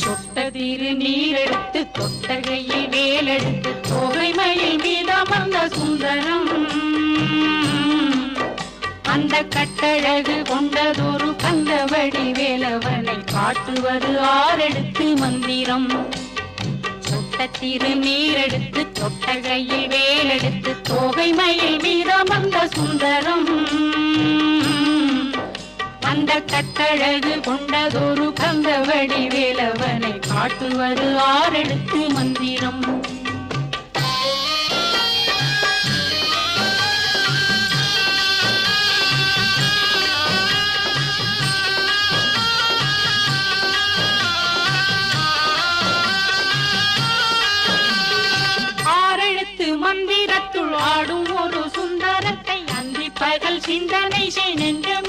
சொட்ட திரு நீரெடுத்து தொட்டகையில் வேலெடுத்து தொகைமையில் மீதமர்ந்த சுந்தரம் அந்த கட்டழகு கொண்டதொரு கந்தவடி வேலவனை காட்டுவது ஆரெடுத்து மந்திரம். சொட்ட திரு நீரெடுத்து தொட்டகையில் வேலெடுத்து தொகைமையில் மீதமர்ந்த சுந்தரம் அந்த கட்டழகு கொண்டதொரு கந்தவடி வேலவனை காட்டுவது ஆரெடுத்து மந்திரம். ஆரெழுத்து மந்திரத்துள் ஆடும் ஒரு சுந்தரத்தை அந்தி பகல் சிந்தனை செய் நெஞ்சம்